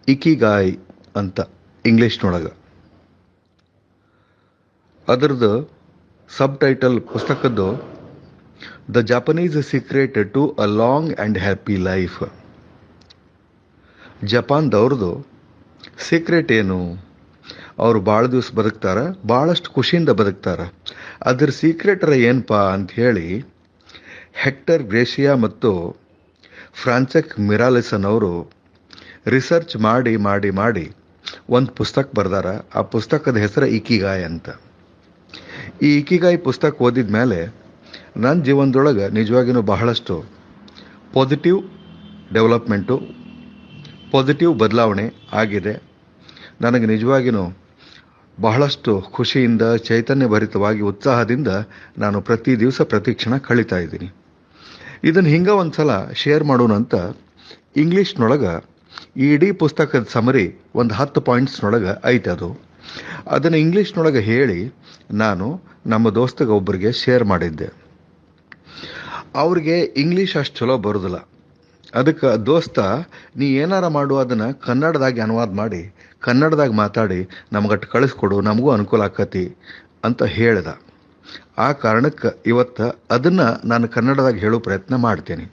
ಇಕಿಗಾಯ್ ಅಂತ ಇಂಗ್ಲೀಷ್ನೊಳಗೆ. ಅದರದ್ದು ಸಬ್ ಟೈಟಲ್ ಪುಸ್ತಕದ್ದು the Japanese secret to a long and happy life. ಜಪಾನ್ದವ್ರದ್ದು ಸೀಕ್ರೆಟ್ ಏನು? ಅವರು ಭಾಳ ದಿವಸ ಬದುಕ್ತಾರ, ಭಾಳಷ್ಟು ಖುಷಿಯಿಂದ ಬದುಕ್ತಾರ. ಅದ್ರ ಸೀಕ್ರೆಟರ ಏನಪ್ಪ ಅಂತ ಹೇಳಿ ಹೆಕ್ಟರ್ ಗ್ರೇಷಿಯಾ ಮತ್ತು ಫ್ರಾನ್ಸೆಕ್ ಮಿರಾಲಿಸನ್ ಅವರು ರಿಸರ್ಚ್ ಮಾಡಿ ಮಾಡಿ ಮಾಡಿ ಒಂದು ಪುಸ್ತಕ ಬರ್ದಾರ. ಆ ಪುಸ್ತಕದ ಹೆಸರು ಇಕಿಗಾಯ್ ಅಂತ. ಈ ಇಕಿಗಾಯ್ ಪುಸ್ತಕ ಓದಿದ ಮೇಲೆ ನನ್ನ ಜೀವನದೊಳಗೆ ನಿಜವಾಗಿಯೂ ಬಹಳಷ್ಟು ಪಾಸಿಟಿವ್ ಡೆವಲಪ್ಮೆಂಟು, ಪಾಸಿಟಿವ್ ಬದಲಾವಣೆ ಆಗಿದೆ. ನನಗೆ ನಿಜವಾಗಿಯೂ ಬಹಳಷ್ಟು ಖುಷಿಯಿಂದ, ಚೈತನ್ಯಭರಿತವಾಗಿ, ಉತ್ಸಾಹದಿಂದ ನಾನು ಪ್ರತಿ ದಿವಸ ಪ್ರತಿ ಕ್ಷಣ ಕಳೀತಾ ಇದ್ದೀನಿ. ಇದನ್ನು ಹಿಂಗೆ ಒಂದು ಸಲ ಶೇರ್ ಮಾಡೋಣ ಅಂತ ಇಂಗ್ಲೀಷ್ನೊಳಗೆ ಈ ಇಡೀ ಪುಸ್ತಕದ ಸಮರಿ ಒಂದು 10 ಪಾಯಿಂಟ್ಸ್ನೊಳಗೆ ಐತೆ. ಅದನ್ನು ಇಂಗ್ಲೀಷ್ನೊಳಗೆ ಹೇಳಿ ನಾನು ನಮ್ಮ ದೋಸ್ತಗೆ ಒಬ್ಬರಿಗೆ ಶೇರ್ ಮಾಡಿದ್ದೆ. ಅವ್ರಿಗೆ ಇಂಗ್ಲೀಷ್ ಅಷ್ಟು ಚಲೋ ಬರೋದಿಲ್ಲ. ಅದಕ್ಕೆ ದೋಸ್ತ, ನೀ ಏನಾರ ಮಾಡು ಅದನ್ನು ಕನ್ನಡದಾಗಿ ಅನುವಾದ ಮಾಡಿ ಕನ್ನಡದಾಗ ಮಾತಾಡಿ ನಮಗಟ್ಟು ಕಳಿಸ್ಕೊಡು, ನಮಗೂ ಅನುಕೂಲ ಆಕತಿ ಅಂತ ಹೇಳ್ದ. ಆ ಕಾರಣಕ್ಕೆ ಇವತ್ತು ಅದನ್ನು ನಾನು ಕನ್ನಡದಾಗ ಹೇಳೋ ಪ್ರಯತ್ನ ಮಾಡ್ತೇನೆ.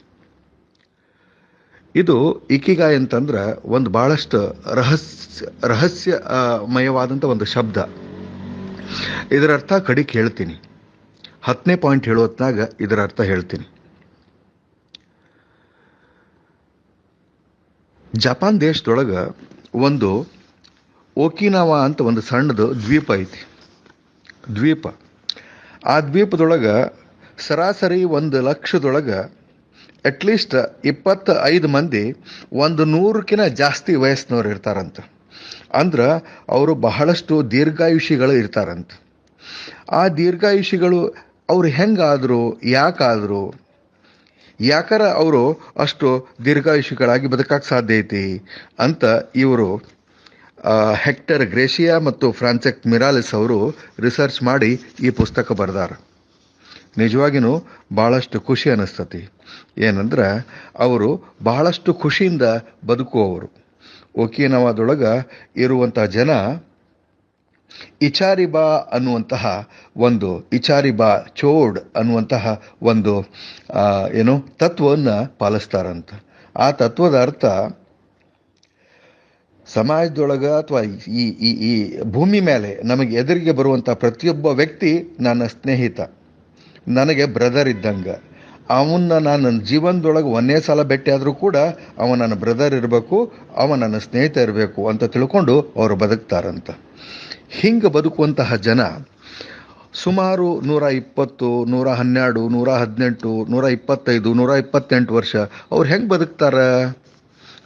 ಇದು ಇಕಿಗಾಯ್ ಅಂತಂದ್ರೆ ಒಂದು ಭಾಳಷ್ಟು ರಹಸ್ಯಮಯವಾದಂಥ ಒಂದು ಶಬ್ದ. ಇದರ ಅರ್ಥ ಕಡಿಕ್ ಹೇಳ್ತೀನಿ. 10ನೇ ಪಾಯಿಂಟ್ ಹೇಳೋತ್ನಾಗ ಇದರ ಅರ್ಥ ಹೇಳ್ತೀನಿ. ಜಪಾನ್ ದೇಶದೊಳಗೆ ಒಂದು ಓಕಿನಾವಾ ಅಂತ ಒಂದು ಸಣ್ಣದು ದ್ವೀಪ ಐತಿ. ಆ ದ್ವೀಪದೊಳಗೆ ಸರಾಸರಿ 1,00,000ದೊಳಗೆ ಅಟ್ಲೀಸ್ಟ್ 25 ಮಂದಿ 100ಕ್ಕಿಂತ ಜಾಸ್ತಿ ವಯಸ್ಸಿನವ್ರು ಇರ್ತಾರಂತ. ಅಂದ್ರೆ ಅವರು ಬಹಳಷ್ಟು ದೀರ್ಘಾಯುಷಿಗಳು ಇರ್ತಾರಂತ. ಆ ದೀರ್ಘಾಯುಷಿಗಳು ಅವ್ರು ಹೆಂಗಾದರು, ಯಾಕಾರ ಅವರು ಅಷ್ಟು ದೀರ್ಘಾಯುಷಿಗಳಾಗಿ ಬದುಕಕ್ಕೆ ಸಾಧ್ಯ ಐತಿ ಅಂತ ಇವರು ಹೆಕ್ಟರ್ ಗ್ರೇಷಿಯಾ ಮತ್ತು ಫ್ರಾನ್ಸೆಕ್ ಮಿರಾಲಿಸ್ ಅವರು ರಿಸರ್ಚ್ ಮಾಡಿ ಈ ಪುಸ್ತಕ ಬರೆದಾರ. ನಿಜವಾಗಿಯೂ ಭಾಳಷ್ಟು ಖುಷಿ ಅನ್ನಿಸ್ತತಿ. ಏನಂದ್ರೆ ಅವರು ಬಹಳಷ್ಟು ಖುಷಿಯಿಂದ ಬದುಕುವವರು. ಓಕಿನಾವಾದೊಳಗೆ ಇರುವಂಥ ಜನ ಇಚಾರಿಬಾ ಅನ್ನುವಂತಹ ಒಂದು ಚೋಡ್ ಅನ್ನುವಂತಹ ಒಂದು ತತ್ವವನ್ನು ಪಾಲಿಸ್ತಾರಂತ. ಆ ತತ್ವದ ಅರ್ಥ, ಸಮಾಜದೊಳಗೆ ಅಥವಾ ಈ ಭೂಮಿ ಮೇಲೆ ನಮಗೆ ಎದುರಿಗೆ ಬರುವಂಥ ಪ್ರತಿಯೊಬ್ಬ ವ್ಯಕ್ತಿ ನನ್ನ ಸ್ನೇಹಿತ, ನನಗೆ ಬ್ರದರ್ ಇದ್ದಂಗೆ. ಅವನ್ನ ನಾನು ನನ್ನ ಜೀವನದೊಳಗೆ ಒಂದೇ ಸಲ ಭೇಟಿ ಆದರೂ ಕೂಡ ಅವ ನನ್ನ ಬ್ರದರ್ ಇರಬೇಕು, ಅವ ನನ್ನ ಸ್ನೇಹಿತ ಇರಬೇಕು ಅಂತ ತಿಳ್ಕೊಂಡು ಅವರು ಬದುಕ್ತಾರಂತ. ಹಿಂಗೆ ಬದುಕುವಂತಹ ಜನ ಸುಮಾರು 120, 112, 118, 125, 128 ವರ್ಷ ಅವ್ರು ಹೆಂಗೆ ಬದುಕ್ತಾರ?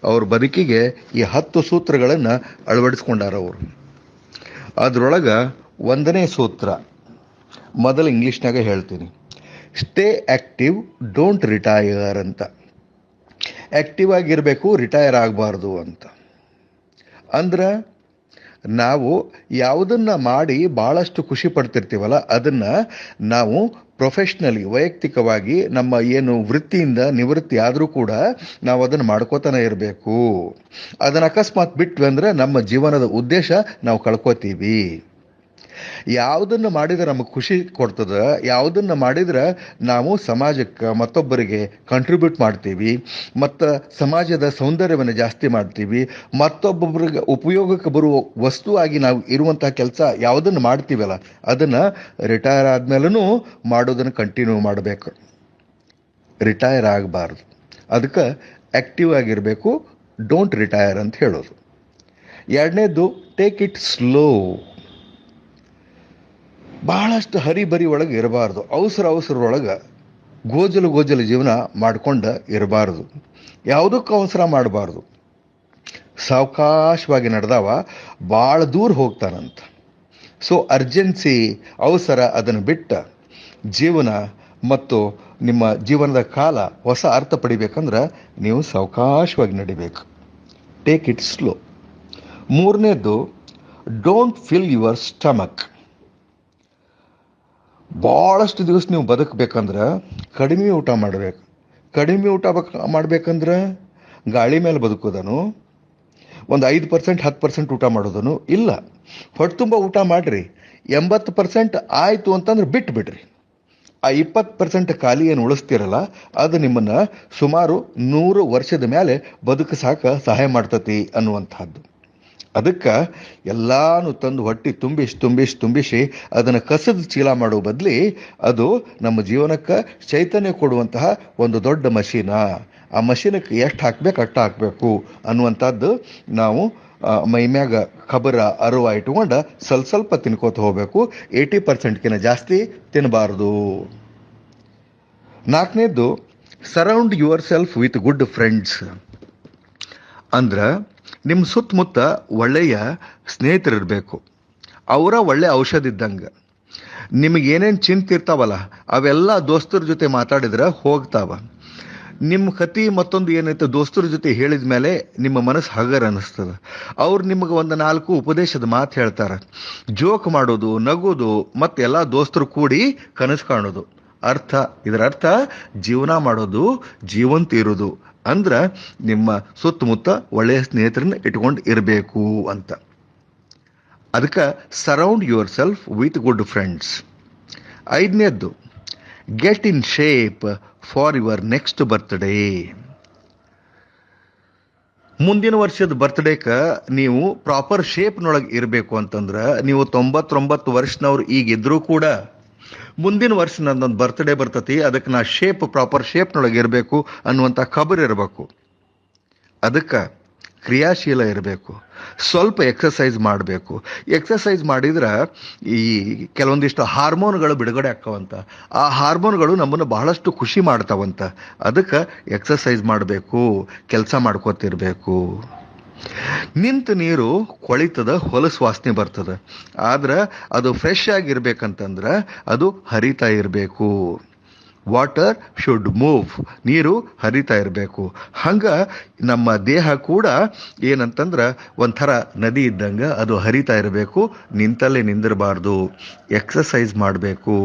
ಅವ್ರ ಬದುಕಿಗೆ ಈ 10 ಸೂತ್ರಗಳನ್ನು ಅಳವಡಿಸ್ಕೊಂಡಾರ ಅವರು. ಅದರೊಳಗೆ 1ನೇ ಸೂತ್ರ ಮೊದಲು ಇಂಗ್ಲೀಷ್ನಾಗ ಹೇಳ್ತೀನಿ. ಸ್ಟೇ ಆ್ಯಕ್ಟಿವ್, ಡೋಂಟ್ ರಿಟೈರ್ ಅಂತ. ಆ್ಯಕ್ಟಿವ್ ಆಗಿರಬೇಕು, ರಿಟೈರ್ ಆಗಬಾರ್ದು ಅಂತ. ಅಂದ್ರೆ ನಾವು ಯಾವುದನ್ನು ಮಾಡಿ ಭಾಳಷ್ಟು ಖುಷಿ ಪಡ್ತಿರ್ತೀವಲ್ಲ, ಅದನ್ನು ನಾವು ಪ್ರೊಫೆಷ್ನಲಿ, ವೈಯಕ್ತಿಕವಾಗಿ ನಮ್ಮ ಏನು ವೃತ್ತಿಯಿಂದ ನಿವೃತ್ತಿ ಆದರೂ ಕೂಡ ನಾವು ಅದನ್ನು ಮಾಡ್ಕೋತಾನೆ ಇರಬೇಕು. ಅದನ್ನು ಅಕಸ್ಮಾತ್ ಬಿಟ್ವಿ ಅಂದರೆ ನಮ್ಮ ಜೀವನದ ಉದ್ದೇಶ ನಾವು ಕಳ್ಕೊತೀವಿ. ಯಾವುದನ್ನು ಮಾಡಿದ್ರೆ ನಮಗೆ ಖುಷಿ ಕೊಡ್ತದೆ, ಯಾವುದನ್ನು ಮಾಡಿದ್ರೆ ನಾವು ಸಮಾಜಕ್ಕೆ ಮತ್ತೊಬ್ಬರಿಗೆ ಕಾಂಟ್ರಿಬ್ಯೂಟ್ ಮಾಡ್ತೀವಿ, ಮತ್ತು ಸಮಾಜದ ಸೌಂದರ್ಯವನ್ನು ಜಾಸ್ತಿ ಮಾಡ್ತೀವಿ, ಮತ್ತೊಬ್ಬೊಬ್ಬರಿಗೆ ಉಪಯೋಗಕ್ಕೆ ಬರುವ ವಸ್ತು ಆಗಿ ನಾವು ಇರುವಂಥ ಕೆಲಸ ಯಾವುದನ್ನು ಮಾಡ್ತೀವಲ್ಲ ಅದನ್ನು ರಿಟೈರ್ ಆದಮೇಲೂ ಮಾಡೋದನ್ನು ಕಂಟಿನ್ಯೂ ಮಾಡಬೇಕು. ರಿಟೈರ್ ಆಗಬಾರ್ದು. ಅದಕ್ಕೆ ಆ್ಯಕ್ಟಿವ್ ಆಗಿರಬೇಕು, ಡೋಂಟ್ ರಿಟೈರ್ ಅಂತ ಹೇಳೋದು. 2ನೇದು ಟೇಕ್ ಇಟ್ ಸ್ಲೋ. ಭಾಳಷ್ಟು ಹರಿಬರಿ ಒಳಗೆ ಇರಬಾರ್ದು. ಅವಸರದೊಳಗೆ ಗೋಜಲು ಜೀವನ ಮಾಡ್ಕೊಂಡು ಇರಬಾರ್ದು. ಯಾವುದಕ್ಕೂ ಅವಸರ ಮಾಡಬಾರ್ದು. ಸಾವಕಾಶವಾಗಿ ನಡೆದಾವ ಭಾಳ ದೂರ ಹೋಗ್ತಾನಂತ. ಸೊ ಅರ್ಜೆನ್ಸಿ, ಅವಸರ ಅದನ್ನು ಬಿಟ್ಟ ಜೀವನ ಮತ್ತು ನಿಮ್ಮ ಜೀವನದ ಕಾಲ ಹೊಸ ಅರ್ಥ ಪಡಿಬೇಕಂದ್ರೆ ನೀವು ಸಾವಕಾಶವಾಗಿ ನಡಿಬೇಕು. Take it slow. 3ನೇದು ಡೋಂಟ್ ಫಿಲ್ ಯುವರ್ ಸ್ಟಮಕ್. ಭಾಳಷ್ಟು ದಿವಸ ನೀವು ಬದುಕಬೇಕಂದ್ರೆ ಕಡಿಮೆ ಊಟ ಮಾಡಬೇಕು. ಕಡಿಮೆ ಊಟ ಮಾಡಬೇಕಂದ್ರೆ ಗಾಳಿ ಮೇಲೆ ಬದುಕೋದನು. ಒಂದು 5% 10% ಊಟ ಮಾಡೋದನ್ನು ಇಲ್ಲ. ಹೊಟ್ಟೆ ತುಂಬ ಊಟ ಮಾಡಿರಿ. 80% ಆಯಿತು ಅಂತಂದ್ರೆ ಬಿಟ್ಟು ಬಿಡ್ರಿ. ಆ 20% ಖಾಲಿ ಏನು ಉಳಿಸ್ತಿರಲ್ಲ, ಅದು ನಿಮ್ಮನ್ನು ಸುಮಾರು 100 ವರ್ಷದ ಮೇಲೆ ಬದುಕಸಾಕ ಸಹಾಯ ಮಾಡ್ತತಿ ಅನ್ನುವಂಥದ್ದು. ಅದಕ್ಕೆ ಎಲ್ಲಾನು ತಂದು ಹೊಟ್ಟೆ ತುಂಬಿಸಿ ಅದನ್ನು ಕಸದ ಚೀಲ ಮಾಡೋ ಬದಲಿ ಅದು ನಮ್ಮ ಜೀವನಕ್ಕೆ ಚೈತನ್ಯ ಕೊಡುವಂತಹ ಒಂದು ದೊಡ್ಡ ಮಷೀನ. ಆ ಮಷೀನಕ್ಕೆ ಎಷ್ಟು ಹಾಕ್ಬೇಕು ಅಷ್ಟು ಹಾಕಬೇಕು ಅನ್ನುವಂಥದ್ದು ನಾವು ಮೈಮ್ಯಾಗ ಖಬರ ಅರಿವ ಇಟ್ಕೊಂಡು ಸ್ವಲ್ಪ ತಿನ್ಕೋತ ಹೋಗಬೇಕು. 80%ಕಿಂತ ಜಾಸ್ತಿ ತಿನ್ನಬಾರ್ದು. 4ನೇದ್ದು, surround yourself with good friends. ಅಂದ್ರೆ ನಿಮ್ಮ ಸುತ್ತಮುತ್ತ ಒಳ್ಳೆಯ ಸ್ನೇಹಿತರಿರಬೇಕು. ಅವರ ಒಳ್ಳೆಯ ಔಷಧ ಇದ್ದಂಗೆ. ನಿಮಗೇನೇನು ಚಿಂತೆ ಇರ್ತಾವಲ್ಲ ಅವೆಲ್ಲ ದೋಸ್ತರ ಜೊತೆ ಮಾತಾಡಿದ್ರೆ ಹೋಗ್ತಾವ. ನಿಮ್ಮ ಕತಿ ಮತ್ತೊಂದು ಏನೈತೆ ದೋಸ್ತರ ಜೊತೆ ಹೇಳಿದ ಮೇಲೆ ನಿಮ್ಮ ಮನಸ್ಸು ಹಗರ್ ಅನ್ನಿಸ್ತದೆ. ಅವ್ರು ನಿಮಗೆ ಒಂದು 4 ಉಪದೇಶದ ಮಾತು ಹೇಳ್ತಾರೆ. ಜೋಕ್ ಮಾಡೋದು, ನಗೋದು, ಮತ್ತು ಎಲ್ಲ ದೋಸ್ತರು ಕೂಡಿ ಕನಸು ಕಾಣೋದು. ಇದರ ಅರ್ಥ ಜೀವನ ಮಾಡೋದು, ಜೀವಂತ ಇರೋದು ಅಂದ್ರೆ ನಿಮ್ಮ ಸುತ್ತಮುತ್ತ ಒಳ್ಳೆಯ ಸ್ನೇಹಿತರನ್ನ ಇಟ್ಕೊಂಡು ಇರಬೇಕು ಅಂತ. ಅದಕ್ಕೆ surround yourself with good friends. 5ನೇದ್ದು, get in shape for your next birthday. ಮುಂದಿನ ವರ್ಷದ ಬರ್ತ್ಡೇಕ್ಕೆ ನೀವು ಪ್ರಾಪರ್ ಶೇಪ್ನೊಳಗೆ ಇರಬೇಕು ಅಂತಂದ್ರೆ, ನೀವು 99 ವರ್ಷನವ್ರು ಈಗಿದ್ರೂ ಕೂಡ ಮುಂದಿನ ವರ್ಷ ನನ್ನೊಂದು ಬರ್ತ್ಡೇ ಬರ್ತತಿ, ಅದಕ್ಕೆ ನಾ ಪ್ರಾಪರ್ ಶೇಪ್ನೊಳಗೆ ಇರಬೇಕು ಅನ್ನುವಂಥ ಖಬರ್ ಇರಬೇಕು. ಅದಕ್ಕೆ ಕ್ರಿಯಾಶೀಲ ಇರಬೇಕು. ಸ್ವಲ್ಪ ಎಕ್ಸಸೈಸ್ ಮಾಡಬೇಕು. ಎಕ್ಸಸೈಸ್ ಮಾಡಿದ್ರೆ ಈ ಕೆಲವೊಂದಿಷ್ಟು ಹಾರ್ಮೋನ್ಗಳು ಬಿಡುಗಡೆ ಆಕ್ಕವಂತ. ಆ ಹಾರ್ಮೋನ್ಗಳು ನಮ್ಮನ್ನು ಬಹಳಷ್ಟು ಖುಷಿ ಮಾಡ್ತಾವಂತ. ಅದಕ್ಕೆ ಎಕ್ಸಸೈಸ್ ಮಾಡಬೇಕು, ಕೆಲಸ ಮಾಡ್ಕೋತಿರ್ಬೇಕು. ನಿಂತ ನೀರು ಕೊಳಿತದ, ಹೊಲಸು ವಾಸನೆ ಬರ್ತದೆ. ಆದ್ರೆ ಅದು ಫ್ರೆಶ್ ಆಗಿರ್ಬೇಕಂತಂದ್ರೆ ಅದು ಹರಿತಾ ಇರಬೇಕು. Water should move. ನೀರು ಹರಿತಾ ಇರಬೇಕು. ಹಂಗೆ ನಮ್ಮ ದೇಹ ಕೂಡ ಏನಂತಂದ್ರೆ ಒಂಥರ ನದಿ ಇದ್ದಂಗೆ ಅದು ಹರಿತಾ ಇರಬೇಕು, ನಿಂತಲ್ಲೇ ನಿಂದಿರಬಾರ್ದು. ಎಕ್ಸಸೈಸ್ ಮಾಡಬೇಕು.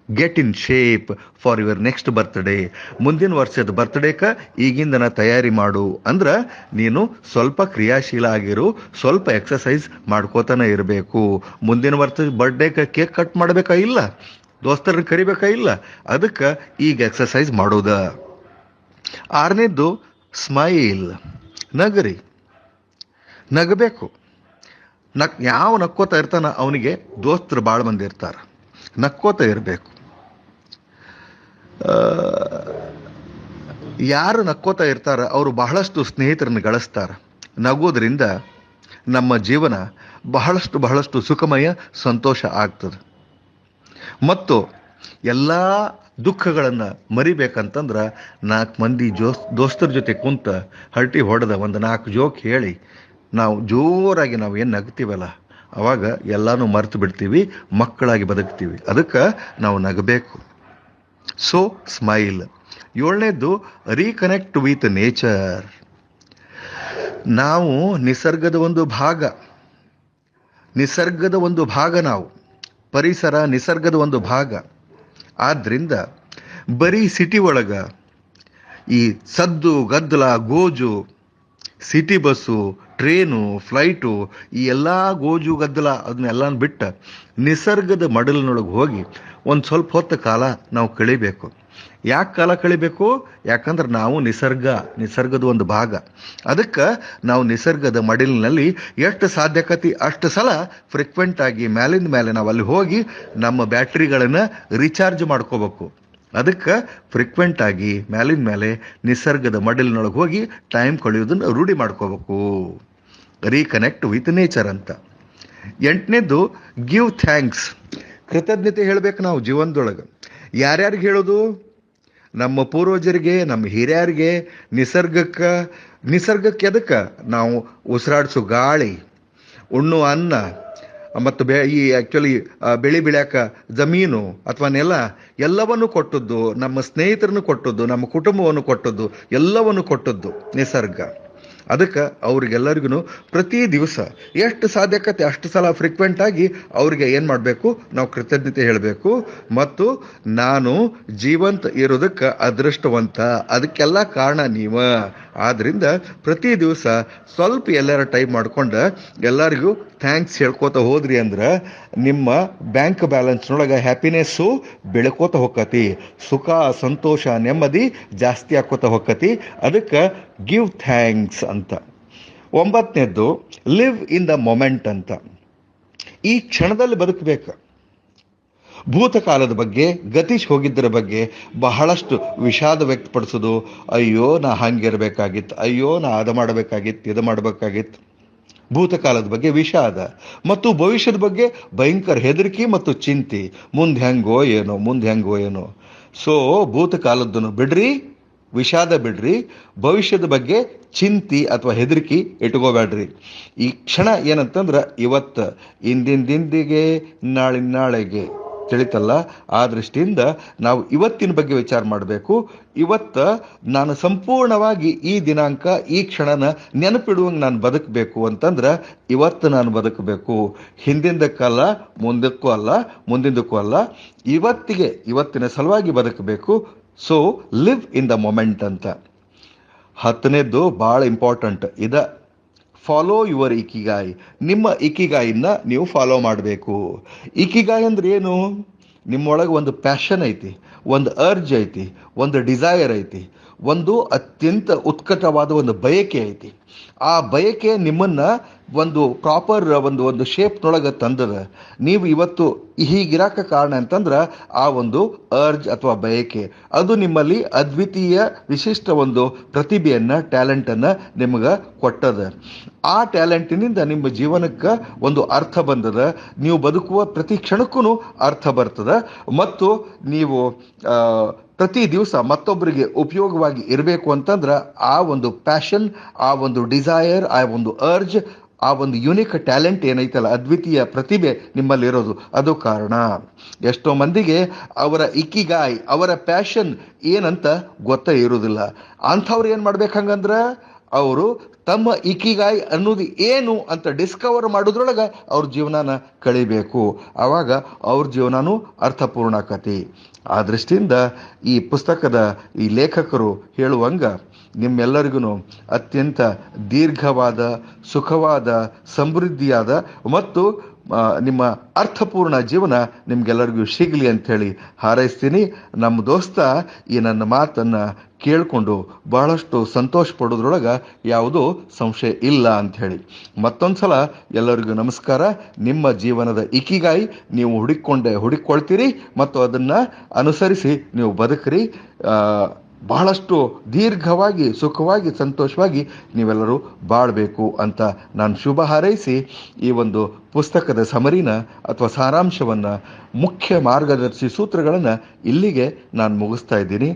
Get in shape for your next birthday. ಮುಂದಿನ ವರ್ಷದ ಬರ್ತ್ಡೇಕ್ಕೆ ಈಗಿಂದನ ತಯಾರಿ ಮಾಡು. ಅಂದ್ರೆ ನೀನು ಸ್ವಲ್ಪ ಕ್ರಿಯಾಶೀಲ ಆಗಿರು, ಸ್ವಲ್ಪ ಎಕ್ಸಸೈಸ್ ಮಾಡ್ಕೋತಾನೆ ಇರಬೇಕು. ಮುಂದಿನ ವರ್ಷದ ಬರ್ತ್ಡೇಕ್ಕೆ ಕೇಕ್ ಕಟ್ ಮಾಡಬೇಕಾ ಇಲ್ಲ, ದೋಸ್ತರನ್ನ ಕರಿಬೇಕಾ ಇಲ್ಲ, ಅದಕ್ಕೆ ಈಗ ಎಕ್ಸಸೈಸ್ ಮಾಡೋದ. 6ನೇದ್ದು, ಸ್ಮೈಲ್. ನಗರಿ, ನಗಬೇಕು. ಯಾವ ನಕ್ಕೋತಾ ಇರ್ತಾನ ಅವನಿಗೆ ದೋಸ್ತರು ಭಾಳ ಮಂದಿ ಇರ್ತಾರೆ. ನಕ್ಕೋತಾ ಇರಬೇಕು. ಯಾರು ನಕ್ಕೋತಾ ಇರ್ತಾರ ಅವರು ಬಹಳಷ್ಟು ಸ್ನೇಹಿತರನ್ನು ಗಳಿಸ್ತಾರೆ. ನಗೋದ್ರಿಂದ ನಮ್ಮ ಜೀವನ ಬಹಳಷ್ಟು ಸುಖಮಯ, ಸಂತೋಷ ಆಗ್ತದೆ. ಮತ್ತು ಎಲ್ಲ ದುಃಖಗಳನ್ನು ಮರಿಬೇಕಂತಂದ್ರೆ 4 ಮಂದಿ ದೋಸ್ತರ ಜೊತೆ ಕುಂತ ಹರಟಿ ಹೊಡೆದ ಒಂದು 4 ಜೋಕ್ ಹೇಳಿ ನಾವು ಜೋರಾಗಿ ನಾವು ಏನು ನಗ್ತೀವಲ್ಲ ಅವಾಗ ಎಲ್ಲಾನು ಮರೆತು ಬಿಡ್ತೀವಿ, ಮಕ್ಕಳಾಗಿ ಬದುಕ್ತೀವಿ. ಅದಕ್ಕೆ ನಾವು ನಗಬೇಕು. So smile. 7ನೇದ್ದು, ರೀಕನೆಕ್ಟ್ ವಿತ್ ನೇಚರ್. ನಾವು ನಿಸರ್ಗದ ಒಂದು ಭಾಗ ನಾವು. ಪರಿಸರ ನಿಸರ್ಗದ ಒಂದು ಭಾಗ. ಆದ್ರಿಂದ ಬರೀ ಸಿಟಿ ಒಳಗ ಈ ಸದ್ದು ಗದ್ದಲ ಗೋಜು, ಸಿಟಿ ಬಸ್ಸು, ಟ್ರೇನು, ಫ್ಲೈಟು, ಈ ಎಲ್ಲ ಗೋಜು ಗದ್ದಲ ಅದನ್ನೆಲ್ಲ ಬಿಟ್ಟು ನಿಸರ್ಗದ ಮಡಲಿನೊಳಗೆ ಹೋಗಿ ಒಂದು ಸ್ವಲ್ಪ ಹೊತ್ತು ಕಾಲ ನಾವು ಕಳಿಬೇಕು. ಯಾಕೆ ಕಾಲ ಕಳಿಬೇಕು? ಯಾಕಂದ್ರೆ ನಾವು ನಿಸರ್ಗದ ಒಂದು ಭಾಗ. ಅದಕ್ಕೆ ನಾವು ನಿಸರ್ಗದ ಮಡಿಲಿನಲ್ಲಿ ಎಷ್ಟು ಸಾಧ್ಯಕತಿ ಅಷ್ಟು ಸಲ ಫ್ರೀಕ್ವೆಂಟ್ ಆಗಿ ಮೇಲಿಂದ ಮೇಲೆ ನಾವು ಅಲ್ಲಿ ಹೋಗಿ ನಮ್ಮ ಬ್ಯಾಟ್ರಿಗಳನ್ನು ರೀಚಾರ್ಜ್ ಮಾಡ್ಕೋಬೇಕು. ಅದಕ್ಕೆ ಫ್ರೀಕ್ವೆಂಟ್ ಆಗಿ ಮೇಲಿನ ಮೇಲೆ ನಿಸರ್ಗದ ಮಡಿಲಿನೊಳಗೆ ಹೋಗಿ ಟೈಮ್ ಕಳೆಯೋದನ್ನು ರೂಢಿ ಮಾಡ್ಕೋಬೇಕು. ರೀಕನೆಕ್ಟ್ ವಿತ್ ನೇಚರ್ ಅಂತ. 8ನೇದ್ದು, ಗಿವ್ ಥ್ಯಾಂಕ್ಸ್. ಕೃತಜ್ಞತೆ ಹೇಳಬೇಕು ನಾವು ಜೀವನದೊಳಗೆ. ಯಾರ್ಯಾರಿಗೆ ಹೇಳೋದು? ನಮ್ಮ ಪೂರ್ವಜರಿಗೆ, ನಮ್ಮ ಹಿರಿಯರಿಗೆ, ನಿಸರ್ಗಕ್ಕೆ ಎದಕ್ಕೆ? ನಾವು ಉಸಿರಾಡಿಸೋ ಗಾಳಿ, ಉಣ್ಣು ಅನ್ನ, ಮತ್ತು ಆ್ಯಕ್ಚುಲಿ ಬೆಳೆ ಬೆಳ್ಯಾಕ ಜಮೀನು ಅಥವಾ ನೆಲ ಎಲ್ಲವನ್ನು ಕೊಟ್ಟದ್ದು, ನಮ್ಮ ಸ್ನೇಹಿತರನ್ನು ಕೊಟ್ಟದ್ದು, ನಮ್ಮ ಕುಟುಂಬವನ್ನು ಕೊಟ್ಟದ್ದು, ಎಲ್ಲವನ್ನು ಕೊಟ್ಟದ್ದು ನಿಸರ್ಗ. ಅದಕ್ಕೆ ಅವ್ರಿಗೆಲ್ಲರಿಗೂ ಪ್ರತಿ ದಿವಸ ಎಷ್ಟು ಸಾಧ್ಯಕತೆ ಅಷ್ಟು ಸಲ ಫ್ರೀಕ್ವೆಂಟ್ ಆಗಿ ಅವ್ರಿಗೆ ಏನು ಮಾಡಬೇಕು? ನಾವು ಕೃತಜ್ಞತೆ ಹೇಳಬೇಕು. ಮತ್ತು ನಾನು ಜೀವಂತ ಇರೋದಕ್ಕೆ ಅದೃಷ್ಟವಂತ, ಅದಕ್ಕೆಲ್ಲ ಕಾರಣ ನೀವು. ಆದ್ದರಿಂದ ಪ್ರತಿ ದಿವಸ ಸ್ವಲ್ಪ ಎಲ್ಲಾರ ಟೈಪ್ ಮಾಡ್ಕೊಂಡು ಎಲ್ಲರಿಗೂ ಥ್ಯಾಂಕ್ಸ್ ಹೇಳ್ಕೋತ ಹೋದ್ರಿ ಅಂದ್ರೆ ನಿಮ್ಮ ಬ್ಯಾಂಕ್ ಬ್ಯಾಲೆನ್ಸ್ನೊಳಗೆ ಹ್ಯಾಪಿನೆಸ್ಸು ಬೆಳ್ಕೋತ ಹೋಗ್ಕತಿ, ಸುಖ ಸಂತೋಷ ನೆಮ್ಮದಿ ಜಾಸ್ತಿ ಆಕೋತ ಹೋಗ್ಕತಿ. ಅದಕ್ಕೆ ಗಿವ್ ಥ್ಯಾಂಕ್ಸ್ ಅಂತ. 9ನೇದ್ದು ಲಿವ್ ಇನ್ ದ ಮೊಮೆಂಟ್ ಅಂತ. ಈ ಕ್ಷಣದಲ್ಲಿ ಬದುಕಬೇಕು. ಭೂತಕಾಲದ ಬಗ್ಗೆ, ಗತಿಶ್ ಹೋಗಿದ್ದರ ಬಗ್ಗೆ ಬಹಳಷ್ಟು ವಿಷಾದ ವ್ಯಕ್ತಪಡಿಸೋದು, ಅಯ್ಯೋ ನಾ ಹಂಗಿರ್ಬೇಕಾಗಿತ್ತು, ಅಯ್ಯೋ ನಾ ಅದು ಮಾಡಬೇಕಾಗಿತ್ತು, ಇದು ಮಾಡಬೇಕಾಗಿತ್ತು. ಭೂತಕಾಲದ ಬಗ್ಗೆ ವಿಷಾದ ಮತ್ತು ಭವಿಷ್ಯದ ಬಗ್ಗೆ ಭಯಂಕರ ಹೆದರಿಕೆ ಮತ್ತು ಚಿಂತೆ, ಮುಂದೆ ಹೆಂಗೋ ಏನೋ. ಸೊ ಭೂತಕಾಲದ್ದನ್ನು ಬಿಡ್ರಿ, ವಿಷಾದ ಬಿಡ್ರಿ, ಭವಿಷ್ಯದ ಬಗ್ಗೆ ಚಿಂತೆ ಅಥವಾ ಹೆದರಿಕೆ ಇಟ್ಕೋಬೇಡ್ರಿ. ಈ ಕ್ಷಣ ಏನಂತಂದ್ರೆ ಇವತ್ತು, ಇಂದಿಂದಿಂದಿಗೆ ನಾಳೆಗೆ ತಿಳಿತಲ್ಲ. ಆ ದೃಷ್ಟಿಯಿಂದ ನಾವು ಇವತ್ತಿನ ಬಗ್ಗೆ ವಿಚಾರ ಮಾಡಬೇಕು. ಇವತ್ತು ನಾನು ಸಂಪೂರ್ಣವಾಗಿ ಈ ದಿನಾಂಕ, ಈ ಕ್ಷಣನ ನೆನಪಿಡುವಂಗೆ ನಾನು ಬದುಕಬೇಕು ಅಂತಂದ್ರೆ ಇವತ್ತು ನಾನು ಬದುಕಬೇಕು. ಹಿಂದಿಂದಕ್ಕಲ್ಲ, ಮುಂದಿಂದಕ್ಕೂ ಅಲ್ಲ, ಇವತ್ತಿನ ಸಲುವಾಗಿ ಬದುಕಬೇಕು. So live in the moment ಅಂತ. 10ನೇದ್ದು ಭಾಳ ಇಂಪಾರ್ಟೆಂಟ್ ಫಾಲೋ ಯುವರ್ ಇಕಿಗಾಯ್. ನಿಮ್ಮ ಇಕಿಗಾಯಿನ ನೀವು ಫಾಲೋ ಮಾಡಬೇಕು. ಇಕಿಗಾಯ್ ಅಂದ್ರೆ ಏನು? ನಿಮ್ಮೊಳಗೆ ಒಂದು ಪ್ಯಾಷನ್ ಐತಿ, ಒಂದು ಅರ್ಜ್ ಐತಿ, ಒಂದು ಡಿಸೈರ್ ಐತಿ, ಒಂದು ಅತ್ಯಂತ ಉತ್ಕಟವಾದ ಒಂದು ಬಯಕೆ ಐತಿ. ಆ ಬಯಕೆ ನಿಮ್ಮನ್ನ ಒಂದು ಪ್ರಾಪರ್ ಒಂದು ಶೇಪ್ನೊಳಗೆ ತಂದದ. ನೀವು ಇವತ್ತು ಹೀಗಿರಾಕ ಕಾರಣ ಅಂತಂದ್ರೆ ಆ ಒಂದು ಅರ್ಜ್ ಅಥವಾ ಬಯಕೆ ಅದು ನಿಮ್ಮಲ್ಲಿ ಅದ್ವಿತೀಯ ವಿಶಿಷ್ಟ ಒಂದು ಪ್ರತಿಭೆಯನ್ನ, ಟ್ಯಾಲೆಂಟನ್ನು ನಿಮಗೆ ಕೊಟ್ಟದ. ಆ ಟ್ಯಾಲೆಂಟಿನಿಂದ ನಿಮ್ಮ ಜೀವನಕ್ಕೆ ಒಂದು ಅರ್ಥ ಬಂದದ. ನೀವು ಬದುಕುವ ಪ್ರತಿ ಕ್ಷಣಕ್ಕೂ ಅರ್ಥ ಬರ್ತದ ಮತ್ತು ನೀವು ಪ್ರತಿ ದಿವಸ ಮತ್ತೊಬ್ಬರಿಗೆ ಉಪಯೋಗವಾಗಿ ಇರಬೇಕು ಅಂತಂದ್ರೆ ಆ ಒಂದು ಪ್ಯಾಷನ್, ಆ ಒಂದು ಡಿಸೈರ್, ಆ ಒಂದು ಅರ್ಜ್, ಆ ಒಂದು ಯುನಿಕ್ ಟ್ಯಾಲೆಂಟ್ ಏನೈತಲ್ಲ, ಅದ್ವಿತೀಯ ಪ್ರತಿಭೆ ನಿಮ್ಮಲ್ಲಿರೋದು ಅದು ಕಾರಣ. ಎಷ್ಟೋ ಮಂದಿಗೆ ಅವರ ಇಕಿಗಾಯ್, ಅವರ ಪ್ಯಾಷನ್ ಏನಂತ ಗೊತ್ತೇ ಇರೋದಿಲ್ಲ. ಅಂಥವ್ರು ಏನು ಮಾಡ್ಬೇಕು ಹಂಗಂದ್ರೆ ಅವರು ತಮ್ಮ ಇಕಿಗಾಯ್ ಅನ್ನೋದು ಏನು ಅಂತ ಡಿಸ್ಕವರ್ ಮಾಡೋದ್ರೊಳಗೆ ಅವ್ರ ಜೀವನನ ಕಳಿಬೇಕು. ಆವಾಗ ಅವ್ರ ಜೀವನನೂ ಅರ್ಥಪೂರ್ಣ ಆಕತಿ. ಆ ದೃಷ್ಟಿಯಿಂದ ಈ ಪುಸ್ತಕದ ಈ ಲೇಖಕರು ಹೇಳುವಂಗ ನಿಮ್ಮೆಲ್ಲರಿಗೂ ಅತ್ಯಂತ ದೀರ್ಘವಾದ, ಸುಖವಾದ, ಸಮೃದ್ಧಿಯಾದ ಮತ್ತು ನಿಮ್ಮ ಅರ್ಥಪೂರ್ಣ ಜೀವನ ನಿಮ್ಗೆಲ್ಲರಿಗೂ ಸಿಗಲಿ ಅಂಥೇಳಿ ಹಾರೈಸ್ತೀನಿ. ನಮ್ಮ ದೋಸ್ತ ಈ ನನ್ನ ಮಾತನ್ನು ಕೇಳಿಕೊಂಡು ಬಹಳಷ್ಟು ಸಂತೋಷ ಪಡೋದ್ರೊಳಗೆ ಯಾವುದೂ ಸಂಶಯ ಇಲ್ಲ ಅಂಥೇಳಿ ಮತ್ತೊಂದು ಸಲ ಎಲ್ಲರಿಗೂ ನಮಸ್ಕಾರ. ನಿಮ್ಮ ಜೀವನದ ಇಕಿಗಾಯಿ ನೀವು ಹುಡುಕೊಳ್ತೀರಿ ಮತ್ತು ಅದನ್ನು ಅನುಸರಿಸಿ ನೀವು ಬದುಕ್ರಿ. ಬಹಳಷ್ಟು ದೀರ್ಘವಾಗಿ, ಸುಖವಾಗಿ, ಸಂತೋಷವಾಗಿ ನೀವೆಲ್ಲರೂ ಬಾಳಬೇಕು ಅಂತ ನಾನು ಶುಭ ಹಾರೈಸಿ ಈ ಒಂದು ಪುಸ್ತಕದ ಸಮರಿನ ಅಥವಾ ಸಾರಾಂಶವನ್ನು, ಮುಖ್ಯ ಮಾರ್ಗದರ್ಶಿ ಸೂತ್ರಗಳನ್ನು ಇಲ್ಲಿಗೆ ನಾನು ಮುಗಿಸ್ತಾ ಇದ್ದೀನಿ.